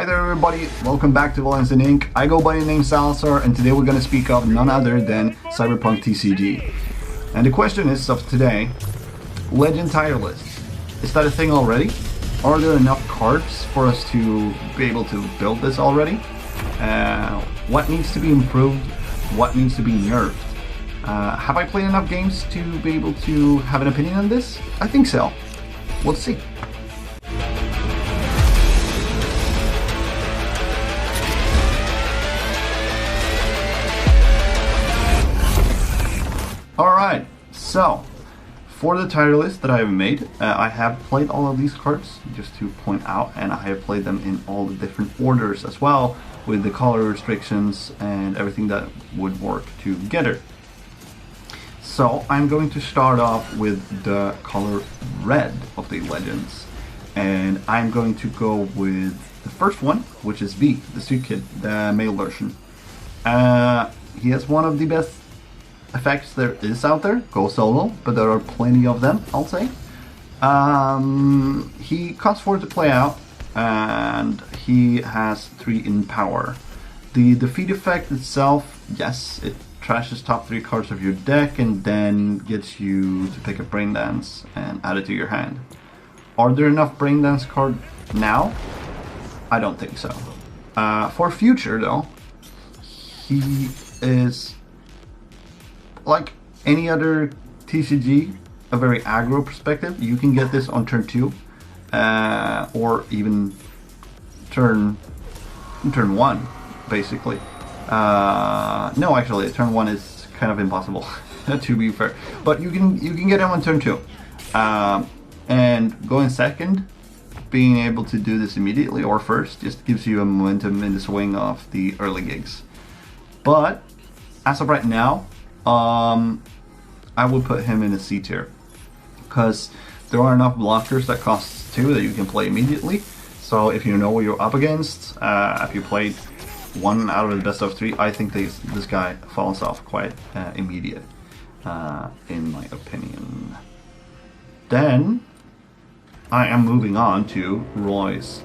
Hi there everybody, welcome back to Valence Inc. I go by the name Salazar and today we're going to speak of none other than Cyberpunk TCG. And the question is of today, Legend tier list. Is that a thing already? Are there enough cards for us to be able to build this already? What needs to be improved? What needs to be nerfed? Have I played enough games to be able to have an opinion on this? I think so. We'll see. Alright, so for the tier list that I have made, I have played all of these cards, just to point out, and I have played them in all the different orders as well, with the color restrictions and everything that would work together. So I'm going to start off with the color red of the Legends, and I'm going to go with the first one, which is V, the Street Kid, the male version. He has one of the best effects there is out there, go solo, but there are plenty of them, I'll say. He costs 4 to play out, and he has 3 in power. The defeat effect itself, yes, it trashes top 3 cards of your deck and then gets you to pick a Brain Dance and add it to your hand. Are there enough Brain Dance cards now? I don't think so. For future though, he is like any other TCG, a very aggro perspective. You can get this on turn 2, or even turn 1, basically. No, actually, turn 1 is kind of impossible, to be fair. But you can get him on turn 2, and going second, being able to do this immediately or first, just gives you a momentum in the swing of the early gigs. But as of right now, I would put him in a C tier, because there are enough blockers that cost 2 that you can play immediately. So if you know what you're up against, if you played 1 out of the best of 3, I think this guy falls off quite immediate, in my opinion. Then I am moving on to Royce.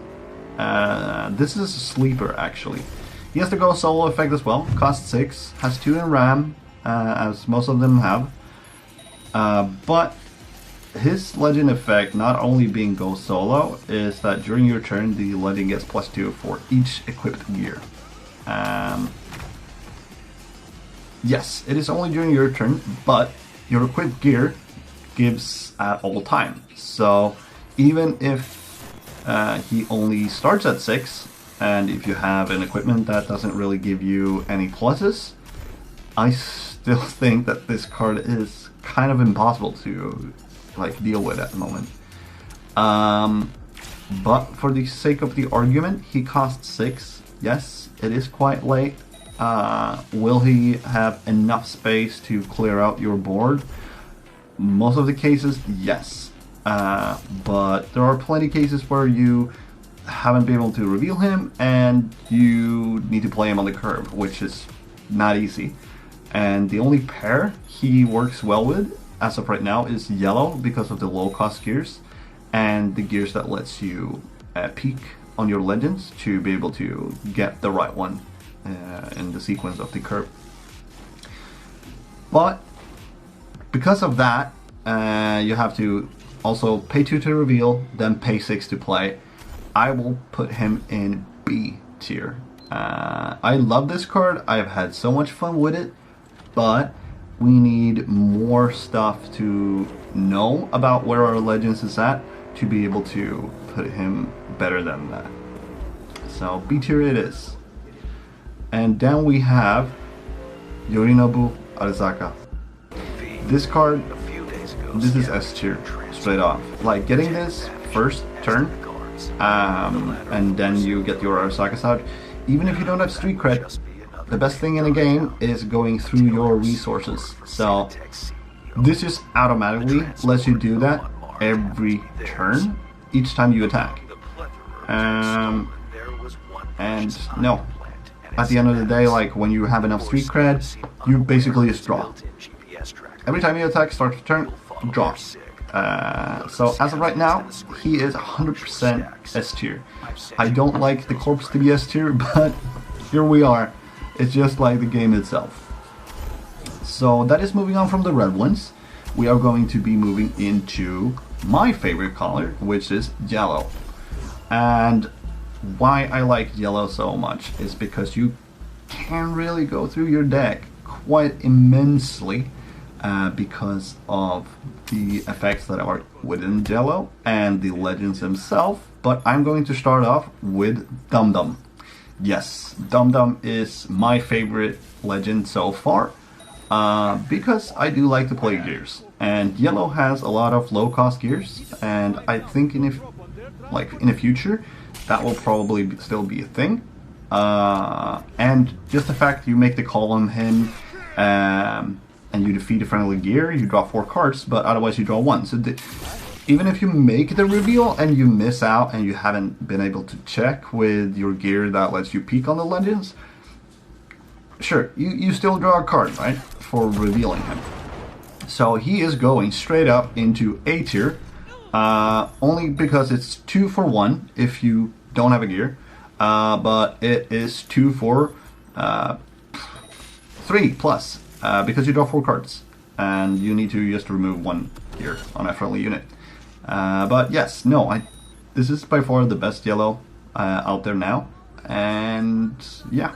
This is a sleeper actually. He has the go solo effect as well, costs 6, has 2 in RAM, as most of them have, but his legend effect, not only being go solo, is that during your turn the legend gets +2 for each equipped gear. Yes, it is only during your turn, but your equipped gear gives at all time. So even if he only starts at 6, and if you have an equipment that doesn't really give you any pluses, I still think that this card is kind of impossible to like deal with at the moment. But for the sake of the argument, he costs 6. Yes, it is quite late. Will he have enough space to clear out your board? Most of the cases, yes. But there are plenty of cases where you haven't been able to reveal him and you need to play him on the curve, which is not easy. And the only pair he works well with, as of right now, is yellow, because of the low cost gears and the gears that lets you peek on your legends to be able to get the right one in the sequence of the curve. But because of that, you have to also pay 2 to reveal, then pay 6 to play. I will put him in B tier. I love this card, I've had so much fun with it, but we need more stuff to know about where our Legends is at to be able to put him better than that. So B tier it is. And then we have Yorinobu Arazaka. This card, this is S tier, straight off. Like, getting this first turn, and then you get your Arasakas out, even if you don't have street cred, the best thing in the game is going through your resources. So this just automatically lets you do that every turn, each time you attack. And no, at the end of the day, like when you have enough street cred, you basically just draw. Every time you attack, start to turn, draw. So as of right now, he is 100% S tier. I don't like the corpse to be S tier, but here we are. It's just like the game itself. So that is moving on from the red ones. We are going to be moving into my favorite color, which is yellow. And why I like yellow so much is because you can really go through your deck quite immensely because of the effects that are within yellow and the legends themselves. But I'm going to start off with Dum Dum. Yes, Dum Dum is my favorite legend so far because I do like to play gears. And yellow has a lot of low cost gears, and I think in the future that will probably still be a thing. And just the fact you make the call on him and you defeat a friendly gear, you draw 4 cards, but otherwise you draw 1. So even if you make the reveal and you miss out and you haven't been able to check with your gear that lets you peek on the legends, sure, you still draw a card, right, for revealing him. So he is going straight up into A tier, only because it's 2 for 1 if you don't have a gear, but it is 2 for 3 plus, because you draw 4 cards, and you need to just remove 1 gear on a friendly unit. But yes, no, this is by far the best yellow out there now, and yeah,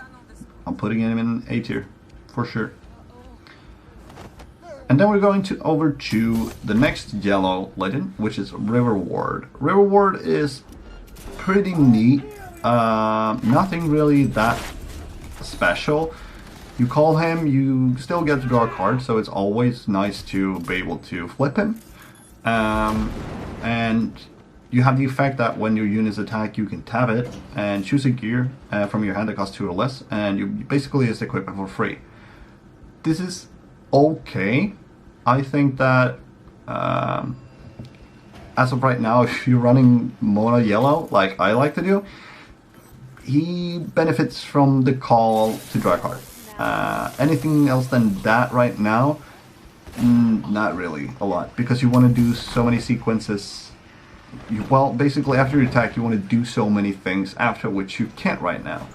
I'm putting him in A tier for sure. And then we're going over to the next yellow legend, which is River Ward. River Ward is pretty neat. Nothing really that special. You call him, you still get to draw a card, so it's always nice to be able to flip him. And you have the effect that when your units attack, you can tap it and choose a gear from your hand that costs 2 or less, and you basically just equip it for free. This is okay. I think that as of right now, if you're running mono yellow like I like to do, he benefits from the call to draw a card. Anything else than that right now, not really a lot, because you want to do so many sequences. Well, basically after you attack, you want to do so many things after which you can't right now.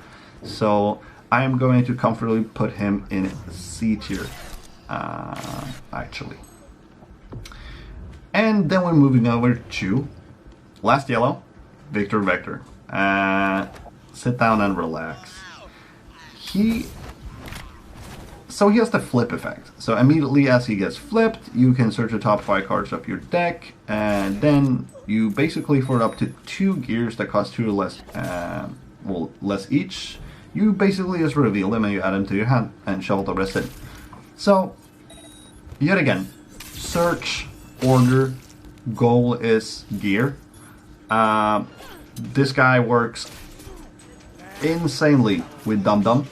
So I am going to comfortably put him in C tier, actually. And then we're moving over to last yellow, Victor Vector. Sit down and relax. So he has the flip effect. So immediately as he gets flipped, you can search the top 5 cards of your deck, and then you basically, for up to 2 gears that cost 2 or less, less each, you basically just reveal them and you add them to your hand and shuffle the rest in. So, yet again, search, order, goal is gear. This guy works insanely with Dum Dum.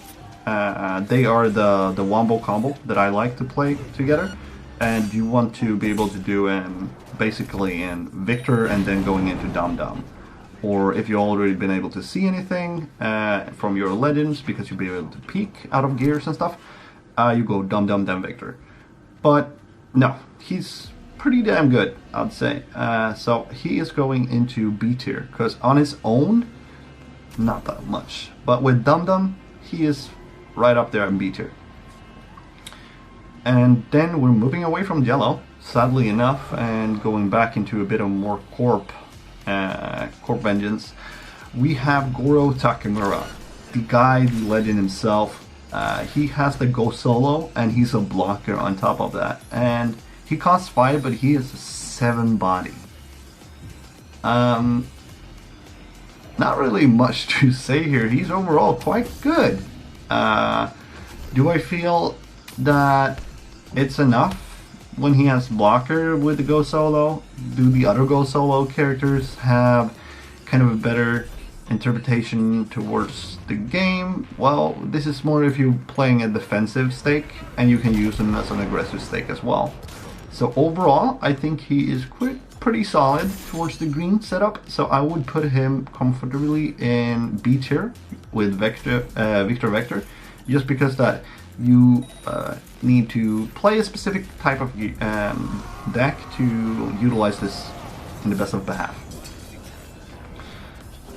They are the wombo combo that I like to play together, and you want to be able to do basically in Victor and then going into Dum Dum. Or if you've already been able to see anything from your legends, because you'll be able to peek out of gears and stuff, you go Dum Dum then Victor. But no, he's pretty damn good, I'd say. So he is going into B tier, because on his own, not that much. But with Dum Dum, he is right up there in B tier. And then we're moving away from yellow, sadly enough, and going back into a bit of more corp vengeance. We have Goro Takamura, the guy, the legend himself. He has the go solo, and he's a blocker on top of that. And he costs 5, but he is a 7 body. Not really much to say here. He's overall quite good. Do I feel that it's enough when he has blocker with the go solo? Do the other go solo characters have kind of a better interpretation towards the game? Well, this is more if you're playing a defensive stake, and you can use him as an aggressive stake as well. So overall, I think he is pretty solid towards the green setup. So I would put him comfortably in B tier with Victor Vector, just because that you need to play a specific type of deck to utilize this in the best of behalf.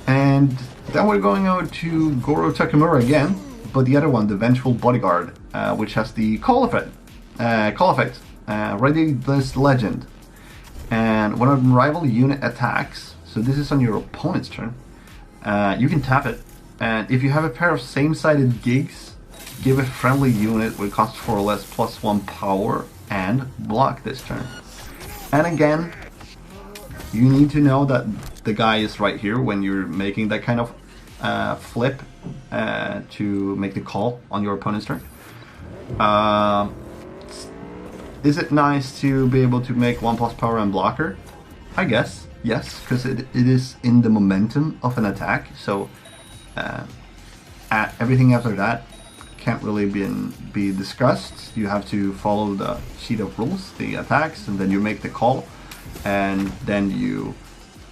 And then we're going over to Goro Takamura again, but the other one, the Vengeful Bodyguard, which has the call effect. Ready this legend. And when a rival unit attacks, so this is on your opponent's turn, you can tap it. And if you have a pair of same-sided gigs, give a friendly unit with cost 4 or less +1 power and block this turn. And again, you need to know that the guy is right here when you're making that kind of flip to make the call on your opponent's turn. Is it nice to be able to make 1+ power and blocker? I guess, yes, because it is in the momentum of an attack, so everything after that can't really be discussed. You have to follow the sheet of rules, the attacks, and then you make the call, and then you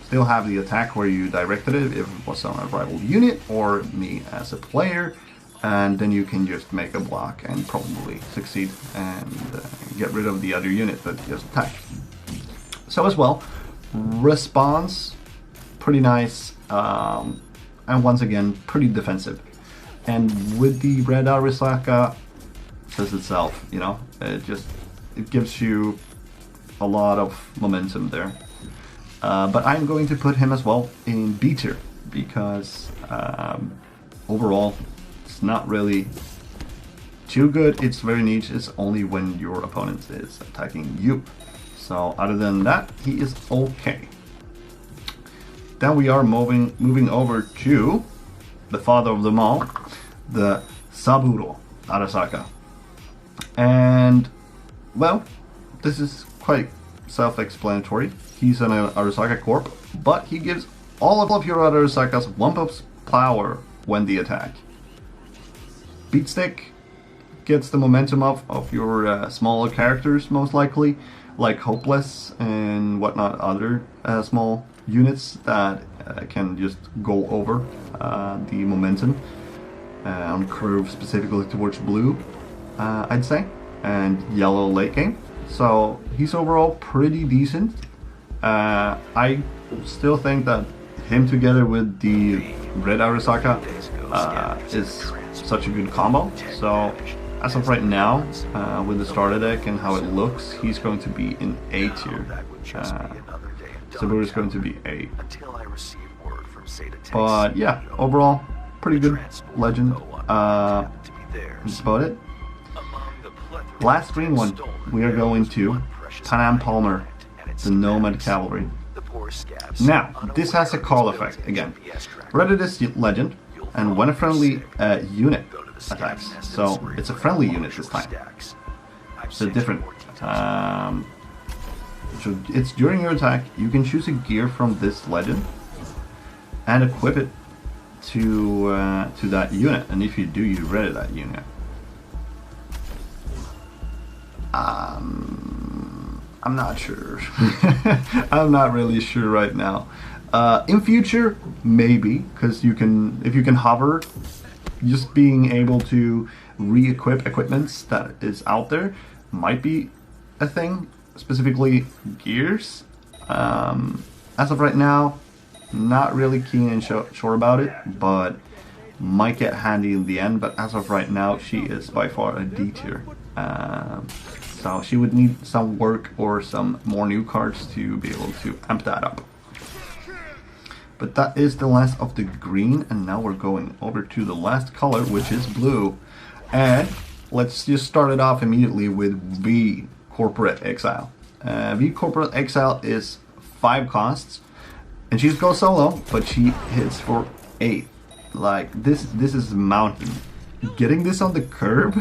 still have the attack where you directed it if it was on a rival unit or me as a player, and then you can just make a block and probably succeed and get rid of the other unit that just attacked. So as well, response, pretty nice, and once again, pretty defensive. And with the Red Arasaka, says itself, you know, it gives you a lot of momentum there. But I'm going to put him as well in B tier because overall it's not really too good. It's very niche. It's only when your opponent is attacking you. So other than that, he is okay. Then we are moving over to the father of them all, the Saburo Arasaka. And well, this is quite self-explanatory. He's an Arasaka Corp, but he gives all of your other Arasakas 1+ power when they attack. Beatstick gets the momentum up of your smaller characters, most likely, like Hopeless and whatnot, other small units that can just go over the momentum on curve specifically towards blue, I'd say, and yellow late game. So he's overall pretty decent. I still think that him together with the Red Arasaka is such a good combo. So as of right now, with the starter deck and how it looks, he's going to be in A tier. Saburo is going to be A. But yeah, overall, pretty good legend. That's about it. Last green one, we are going to Panam Palmer, the Nomad Cavalry. Now, this has a call effect again. Ready this legend, and when a friendly unit attacks, so it's a friendly unit this time. So different. So it's during your attack, you can choose a gear from this legend and equip it to that unit, and if you do, you ready that unit. I'm not sure. I'm not really sure right now. In future, maybe, because if you can hover, just being able to re-equip equipments that is out there might be a thing, specifically gears. As of right now, not really keen and sure about it, but might get handy in the end. But as of right now, she is by far a D tier. So she would need some work or some more new cards to be able to amp that up. But that is the last of the green, and now we're going over to the last color, which is blue. And let's just start it off immediately with V Corporate Exile. V Corporate Exile is 5 costs, and she goes solo, but she hits for 8. Like this is a mountain. Getting this on the curb.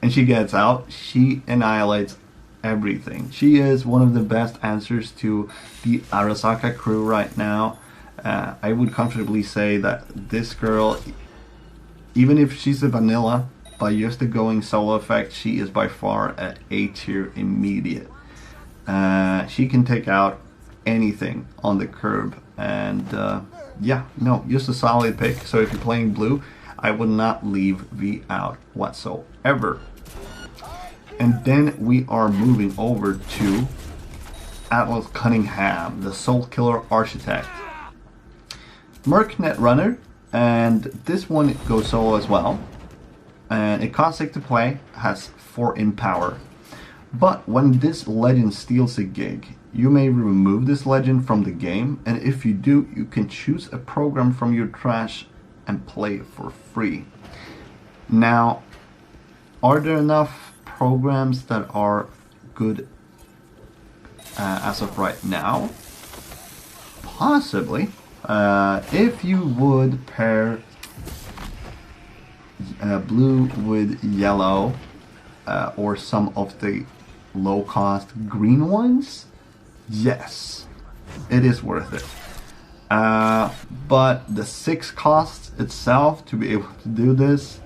And she gets out, she annihilates everything. She is one of the best answers to the Arasaka crew right now. I would comfortably say that this girl, even if she's a vanilla, by just the going solo effect, she is by far at A tier immediate. She can take out anything on the curb, and yeah, no, just a solid pick. So if you're playing blue, I would not leave V out whatsoever. And then we are moving over to Atlas Cunningham, the Soul Killer Architect. Merc Netrunner, and this one goes solo as well. And it costs 6 to play, has 4 in power. But when this legend steals a gig, you may remove this legend from the game, and if you do, you can choose a program from your trash and play it for free. Now, are there enough programs that are good as of right now? Possibly. If you would pair blue with yellow, or some of the low-cost green ones, yes, it is worth it. But the 6 costs itself to be able to do this,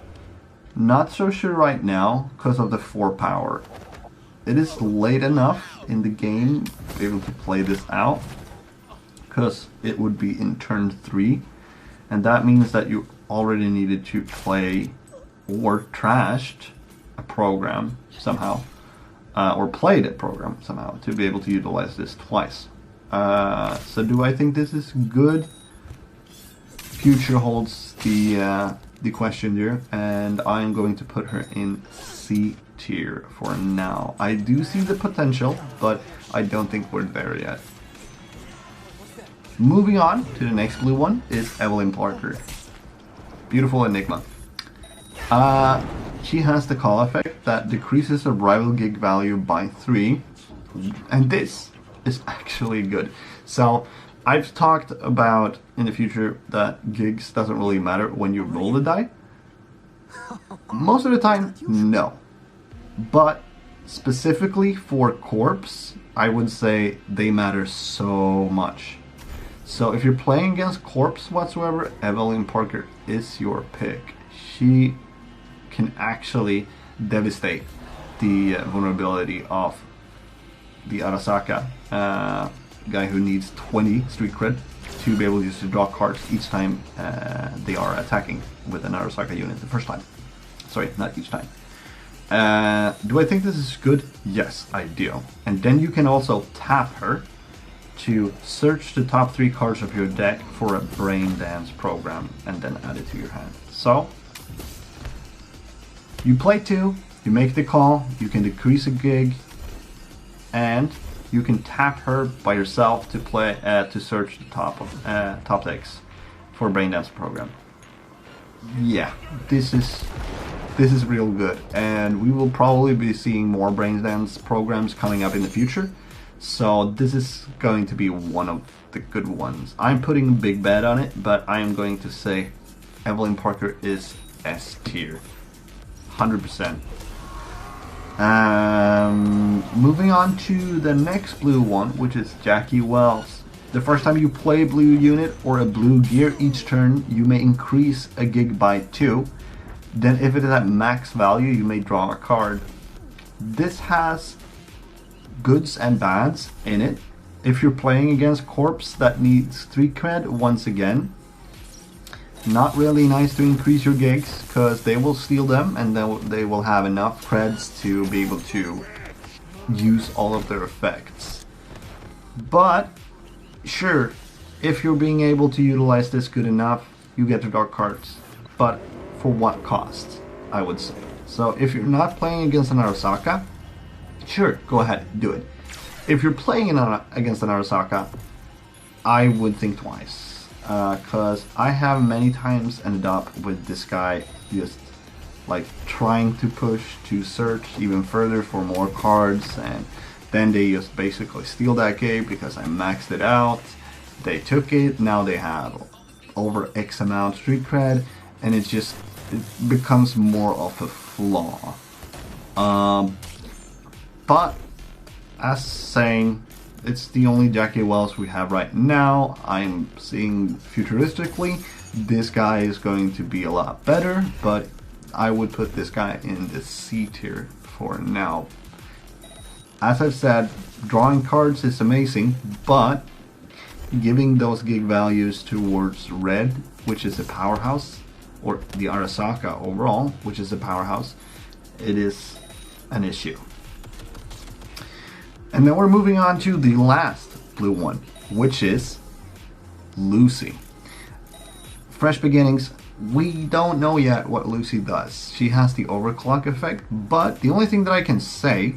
not so sure right now because of the 4 power. It is late enough in the game to be able to play this out, because it would be in turn 3, and that means that you already needed to play or trashed a program somehow, or played a program somehow to be able to utilize this twice. So do I think this is good? Future holds the question here, and I'm going to put her in C tier for now. I do see the potential, but I don't think we're there yet. Moving on to the next blue one is Evelyn Parker. Beautiful Enigma. She has the call effect that decreases her rival gig value by 3, and this is actually good. So I've talked about in the future that gigs doesn't really matter when you roll the die. Most of the time, no. But specifically for corpse, I would say they matter so much. So if you're playing against corpse whatsoever, Evelyn Parker is your pick. She can actually devastate the vulnerability of the Arasaka guy who needs 20 street cred to be able to use to draw cards each time they are attacking with an Arasaka unit the first time. Sorry, not each time. Do I think this is good? Yes, I do. And then you can also tap her to search the top 3 cards of your deck for a brain dance program and then add it to your hand. So you play 2, you make the call, you can decrease a gig, and you can tap her by yourself to play to search the top decks for a brain dance program. Yeah, this is real good, and we will probably be seeing more brain dance programs coming up in the future. So this is going to be one of the good ones. I'm putting a big bet on it, but I am going to say Evelyn Parker is S tier, 100%. Moving on to the next blue one, which is Jackie Wells. The first time you play a blue unit or a blue gear each turn, you may increase a gig by 2. Then if it is at max value, you may draw a card. This has goods and bads in it. If you're playing against corpse that needs 3 cred, once again, not really nice to increase your gigs, because they will steal them and they will have enough creds to be able to use all of their effects. But sure, if you're being able to utilize this good enough, you get to draw cards. But for what cost, I would say. So if you're not playing against an Arasaka, sure, go ahead, do it. If you're playing against an Arasaka, I would think twice. Because I have many times ended up with this guy just like trying to push to search even further for more cards, and then they just basically steal that game because I maxed it out. They took it, now they have over X amount street cred, and it becomes more of a flaw. But as saying, it's the only Jackie Wells we have right now. I'm seeing futuristically this guy is going to be a lot better, but I would put this guy in the C tier for now. As I've said, drawing cards is amazing, but giving those gig values towards red, which is a powerhouse, or the Arasaka overall, which is a powerhouse, it is an issue. And then we're moving on to the last blue one, which is Lucy. Fresh beginnings. We don't know yet what Lucy does. She has the overclock effect, but the only thing that I can say,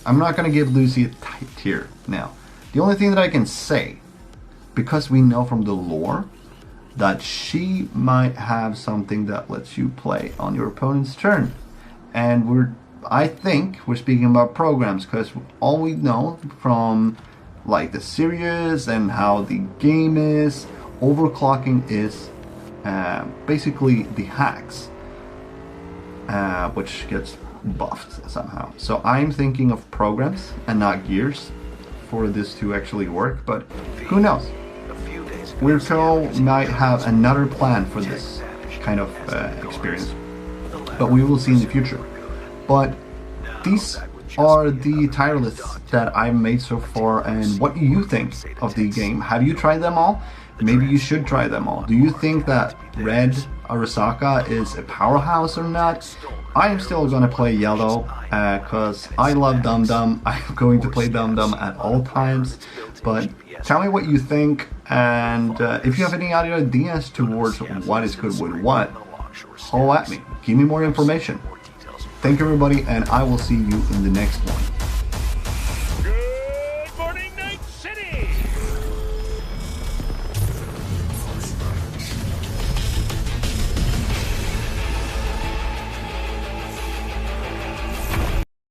I'm not going to give Lucy a tier now. The only thing that I can say, because we know from the lore that she might have something that lets you play on your opponent's turn. And I think we're speaking about programs, because all we know from like the series and how the game is, overclocking is basically the hacks, which gets buffed somehow. So I'm thinking of programs and not gears for this to actually work, but who knows? Weirdo might have another plan for this kind of experience, but we will see in the future. But these are the tier lists that I've made so far, and what do you think of the game? Have you tried them all? Maybe you should try them all. Do you think that Red Arasaka is a powerhouse or not? I am still gonna play yellow because I love Dum Dum. I'm going to play Dum Dum at all times. But tell me what you think, and if you have any other ideas towards what is good with what, holler at me. Give me more information. Thank you everybody, and I will see you in the next one.